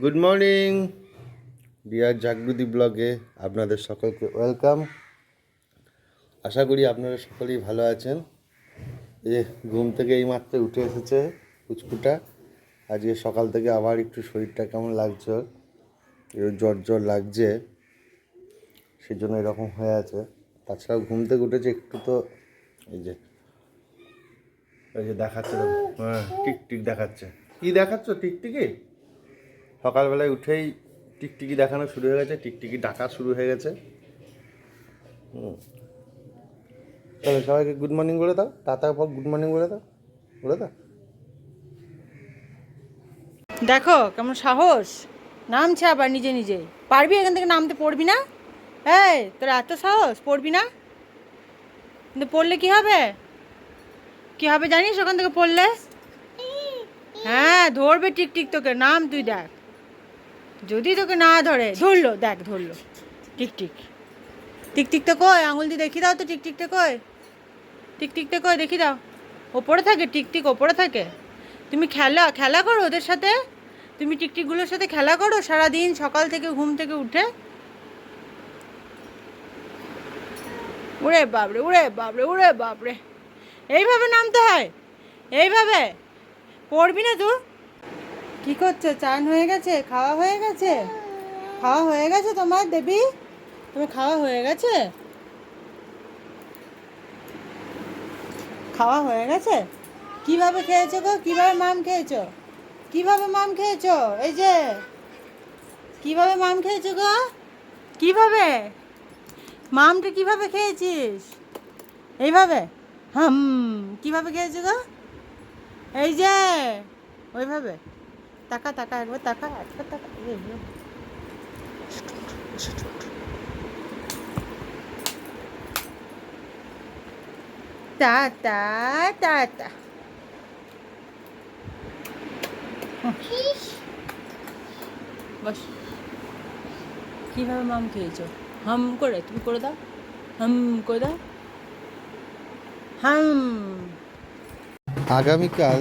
Good morning deer Jagriti ব্লগে আপনাদের সকলকে ওয়েলকাম। আশা করি আপনারা সকলেই ভালো আছেন। এই যে ঘুম থেকে এইমাত্র উঠে এসেছে পুচকুটা। আজকে সকাল থেকে আবার একটু শরীরটা কেমন লাগছে, জ্বর জ্বর লাগছে, সেই জন্য এরকম হয়ে আছে। তাছাড়াও ঘুম থেকে উঠেছে একটু তো এই যে দেখাচ্ছে, হ্যাঁ টিকটিক দেখাচ্ছে। কি দেখাচ্ছ? টিকটিকি? সকালবেলায় উঠেই টিকটিকি দেখানো শুরু হয়ে গেছে, টিকটিকি ডাকা শুরু হয়ে গেছে। তাহলে সবাইকে গুড মর্নিং বলে দাও, টাটা পর গুড মর্নিং বলে দাও, বলে দাও। দেখো কেমন সাহস, নামছে আবার নিজে নিজে। পারবি এখান থেকে নামতে? পড়বি না? এই তোর এত সাহস, পড়বি না? কিন্তু পড়লে কি হবে? কি হবে জানিস ওখান থেকে পড়লে? হ্যাঁ ধরবে টিকটিক তোকে। নাম তুই দেখ, যদি তোকে না ধরে, ধরলো, দেখ ধরলো টিকটিক। টিকটিকটা কই? আঙুল দিয়ে দেখি দাও তো টিকটিকটা কই? টিকটিকটা কই দেখি দাও। ওপরে থাকে টিকটিক, ওপরে থাকে। তুমি খেলা খেলা করো ওদের সাথে, তুমি টিকটিকগুলোর সাথে খেলা করো সারাদিন সকাল থেকে ঘুম থেকে উঠে। উড়ে বাপরে, উড়ে বাপরে, উড়ে বাপরে। এইভাবে নামতে হয়? এইভাবে পড়বি না তুই? কি করছো? চান হয়ে গেছে? খাওয়া হয়ে গেছে? খাওয়া হয়ে গেছে তোমার দেবী? তুমি খাওয়া হয়ে গেছে? খাওয়া হয়ে গেছে? কিভাবে খেয়েছো গো? কিভাবে মাম খেয়েছো? কিভাবে মাম খেয়েছো? এই যে কিভাবে মাম খেয়েছো গো? কিভাবে মামটা কিভাবে খেয়েছিস? এইভাবে? হাম। কিভাবে খেয়েছো গো? এই যে ওইভাবে। তাকা তাকা, একবার তাকা, একবার তাকা। Tata tata. বস। কিভাবে মাম খেয়েছো? হাম করে, তুমি করে দাও। হাম করে দাও। হাম। আগামীকাল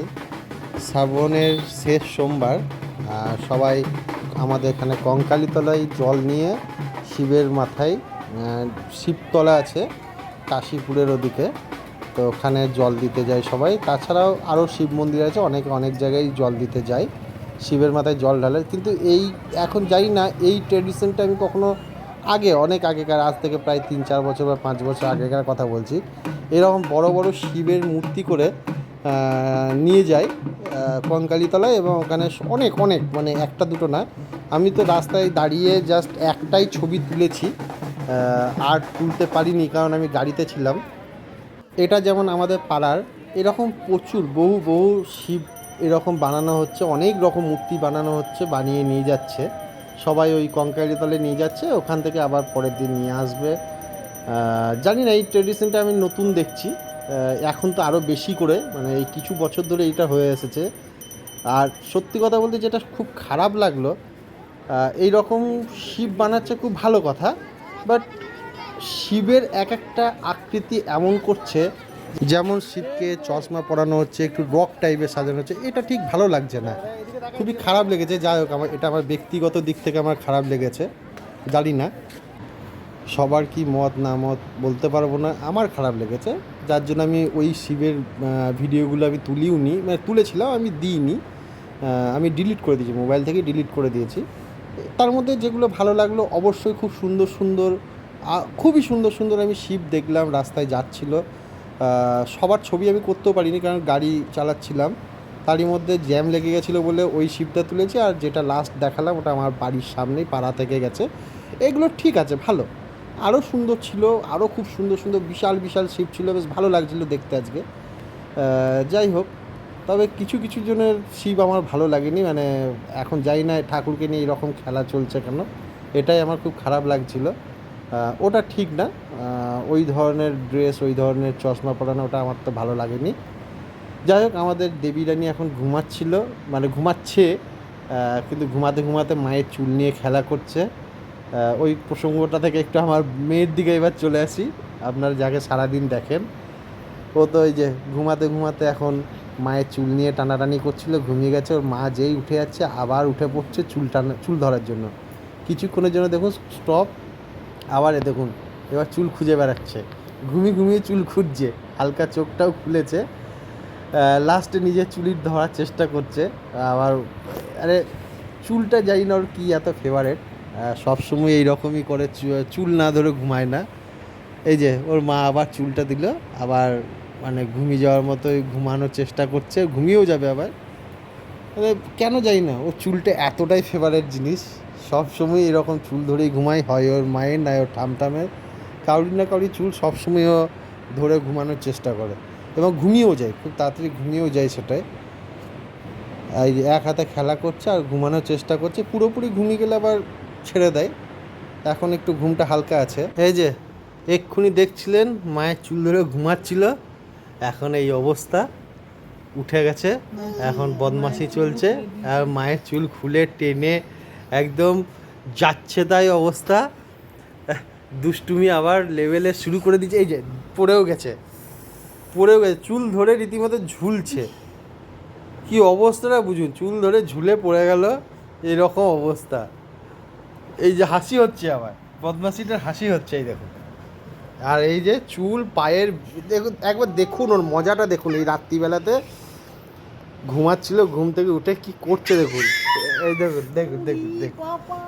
শ্রাবণের শেষ সোমবার। সবাই আমাদের এখানে কঙ্কালীতলায় জল নিয়ে শিবের মাথায়, শিবতলা আছে কাশীপুরের ওদিকে, তো ওখানে জল দিতে যায় সবাই। তাছাড়াও আরও শিব মন্দির আছে, অনেক অনেক জায়গায় জল দিতে যায়, শিবের মাথায় জল ঢালে। কিন্তু এই এখন জানি না এই ট্র্যাডিশনটা আমি কখনো আগে, অনেক আগেকার, আজ থেকে প্রায় 3-4 বছর বা 5 বছর আগেকার কথা বলছি, এরকম বড় বড় শিবের মূর্তি করে নিয়ে যায় কঙ্কালীতলায়, এবং ওখানে অনেক অনেক, মানে একটা দুটো না। আমি তো রাস্তায় দাঁড়িয়ে জাস্ট একটাই ছবি তুলেছি, আর তুলতে পারিনি কারণ আমি গাড়িতে ছিলাম। এটা যেমন আমাদের পাড়ার এরকম প্রচুর বহু বহু শিব এরকম বানানো হচ্ছে, অনেক রকম মূর্তি বানানো হচ্ছে, বানিয়ে নিয়ে যাচ্ছে সবাই, ওই কঙ্কালীতলে নিয়ে যাচ্ছে, ওখান থেকে আবার পরের দিন নিয়ে আসবে। জানি না, এই ট্রেডিশনটা আমি নতুন দেখছি। এখন তো আরও বেশি করে, মানে এই কিছু বছর ধরে এটা হয়ে এসেছে। আর সত্যি কথা বলতে যেটা খুব খারাপ লাগলো, এই রকম শিব বানাচ্ছে খুব ভালো কথা, বাট শিবের এক একটা আকৃতি এমন করছে, যেমন শিবকে চশমা পরানো হচ্ছে, একটু রক টাইপের সাজানো হচ্ছে, এটা ঠিক ভালো লাগছে না, খুবই খারাপ লেগেছে। যাই হোক, এটা আমার ব্যক্তিগত দিক থেকে আমার খারাপ লেগেছে। জানি না সবার কি মত না মত বলতে পারবো না, আমার খারাপ লেগেছে, যার জন্য আমি ওই শিবের ভিডিওগুলো আমি তুলিও নি, মানে তুলেছিলাম আমি দিইনি, আমি ডিলিট করে দিয়েছি, মোবাইল থেকে ডিলিট করে দিয়েছি। তার মধ্যে যেগুলো ভালো লাগলো, অবশ্যই খুব সুন্দর সুন্দর, খুবই সুন্দর সুন্দর আমি শিব দেখলাম রাস্তায় যাচ্ছিল। সবার ছবি আমি করতেও পারিনি কারণ গাড়ি চালাচ্ছিলাম, তারই মধ্যে জ্যাম লেগে গেছিলো বলে ওই শিবটা তুলেছি। আর যেটা লাস্ট দেখালাম ওটা আমার বাড়ির সামনেই, পাড়া থেকে গেছে। এগুলো ঠিক আছে, ভালো, আরও সুন্দর ছিল, আরও খুব সুন্দর সুন্দর বিশাল বিশাল শিব ছিল, বেশ ভালো লাগছিলো দেখতে আজকে। যাই হোক, তবে কিছু কিছু জনের শিব আমার ভালো লাগেনি, মানে এখন যাই না ঠাকুরকে নিয়ে এরকম খেলা চলছে কেন, এটাই আমার খুব খারাপ লাগছিল। ওটা ঠিক না, ওই ধরনের ড্রেস, ওই ধরনের চশমা পরানো, ওটা আমার তো ভালো লাগেনি। যাই হোক, আমাদের দেবী রানী এখন ঘুমাচ্ছিল, মানে ঘুমাচ্ছে, কিন্তু ঘুমাতে ঘুমাতে মায়ের চুল নিয়ে খেলা করছে। ওই প্রসঙ্গটা থেকে একটু আমার মেয়ের দিকে এবার চলে আসি। আপনারা যাকে সারাদিন দেখেন, ও তো এই যে ঘুমাতে ঘুমাতে এখন মায়ের চুল নিয়ে টানাটানি করছিল, ঘুমিয়ে গেছে। ওর মা যেই উঠে যাচ্ছে আবার উঠে পড়ছে চুল ধরার জন্য। কিছুক্ষণের জন্য দেখুন স্টপ, আবার দেখুন এবার চুল খুঁজে বেড়াচ্ছে, ঘুমিয়ে ঘুমিয়ে চুল খুঁজছে, হালকা চোখটাও খুলেছে। লাস্টে নিজের চুলির ধরার চেষ্টা করছে আবার। আরে চুলটা জানি না ওর কী এত ফেভারেট, সবসময় এইরকমই করে, চুল না ধরে ঘুমায় না। এই যে ওর মা আবার চুলটা দিল, আবার মানে ঘুমিয়ে যাওয়ার মতোই ঘুমানোর চেষ্টা করছে, ঘুমিয়েও যাবে আবার। মানে কেন জানি না ওর চুলটা এতটাই ফেভারেট জিনিস, সব সময় এরকম চুল ধরেই ঘুমায়, হয় ওর মায়ের নয় ওর ঠামঠামের, কাউরি না কাউরি চুল সবসময় ও ধরে ঘুমানোর চেষ্টা করে এবং ঘুমিয়েও যায়, খুব তাড়াতাড়ি ঘুমিয়েও যায় সেটাই। এই যে এক হাতে খেলা করছে আর ঘুমানোর চেষ্টা করছে, পুরোপুরি ঘুমিয়ে গেলে আবার ছেড়ে দেয়। এখন একটু ঘুমটা হালকা আছে। এই যে এক্ষুনি দেখছিলেন মায়ের চুল ধরে ঘুমাচ্ছিল, এখন এই অবস্থা, উঠে গেছে, এখন বদমাশি চলছে আর মায়ের চুল খুলে টেনে একদম যাচ্ছে তাই অবস্থা। দুষ্টুমি আবার লেভেলে শুরু করে দিয়েছে। এই যে পড়েও গেছে, চুল ধরে রীতিমতো ঝুলছে, কি অবস্থাটা বুঝুন, চুল ধরে ঝুলে পড়ে গেল, এরকম অবস্থা। এই যে হাসি হচ্ছে, আবার বদমাশিটার হাসি হচ্ছে, এই দেখুন। আর এই যে চুল পায়ের, দেখুন একবার দেখুন ওর মজাটা দেখুন। এই রাত্রিবেলাতে ঘুমাচ্ছিল, ঘুম থেকে উঠে কি করছে দেখুন, এই দেখুন দেখুন দেখুন দেখুন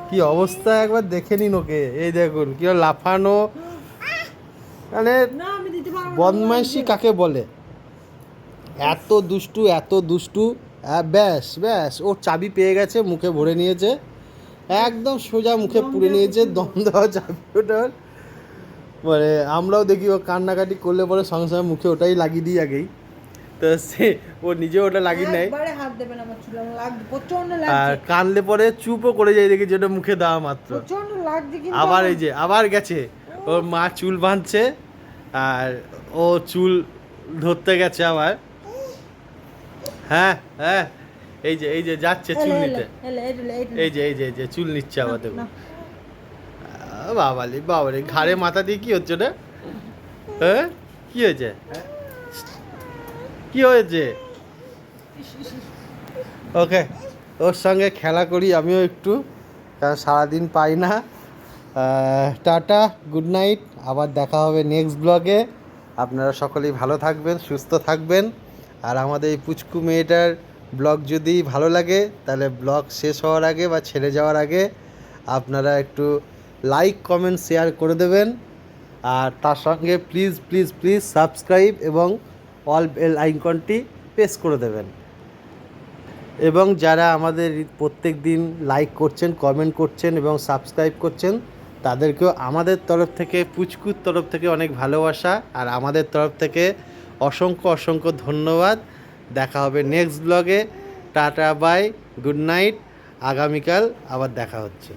কি অবস্থা, একবার দেখে নিন ওকে। এই দেখুন কি লাফানো, মানে বদমাইশি কাকে বলে, এত দুষ্টু এত দুষ্টু। ব্যাস ব্যাস ওর চাবি পেয়ে গেছে, মুখে ভরে নিয়েছে, একদম সোজা মুখে পুরে নিয়েছে, দম দেওয়া চাবি ওটার। মানে আমরাও দেখি ও কান্নাকাটি করলে পরে সঙ্গে সঙ্গে মুখে ওটাই লাগিয়ে দিই আগেই, তো সে ও নিজে ওটা লাগিয়ে নেয়। হাত দেবেন আমার চুল, লাগবে প্রচন্ড আর লাগছে, কানলে পরে চুপও করে যায়, দেখি যেটা মুখে দেওয়া মাত্র। প্রচন্ড লাগছে কিন্তু। আবার এই যে আবার গেছে, ওর মা চুল বাঁধছে আর ও চুল ধরতে গেছে আবার। হ্যাঁ হ্যাঁ, এই যে যাচ্ছে চুল নিতে, এই যে চুল নিচ্ছে আবার, দেখুন। বাবালি বাবারে, ঘাড়ে মাথা দিয়ে কি হচ্ছে না? হ্যাঁ কি হয়েছে, কি হয়েছে? ওকে, ওর সঙ্গে খেলা করি আমিও একটু, কারণ সারাদিন পাই না। টাটা, গুড নাইট, আবার দেখা হবে নেক্সট ব্লগে। আপনারা সকলেই ভালো থাকবেন, সুস্থ থাকবেন। আর আমাদের এই পুচকু মেয়েটার ব্লগ যদি ভালো লাগে, তাহলে ব্লগ শেষ হওয়ার আগে বা ছেড়ে যাওয়ার আগে আপনারা একটু লাইক কমেন্ট শেয়ার করে দেবেন। আর তার সঙ্গে প্লিজ প্লিজ প্লিজ সাবস্ক্রাইব এবং অল বেল আইকনটি প্রেস করে দেবেন। এবং যারা আমাদের প্রত্যেক দিন লাইক করছেন, কমেন্ট করছেন এবং সাবস্ক্রাইব করছেন, তাদেরকেও আমাদের তরফ থেকে, পুচকুর তরফ থেকে অনেক ভালোবাসা, আর আমাদের তরফ থেকে অসংখ্য অসংখ্য ধন্যবাদ। দেখা হবে নেক্সট ব্লগে। টাটা বাই, গুড নাইট, আগামীকাল আবার দেখা হচ্ছে।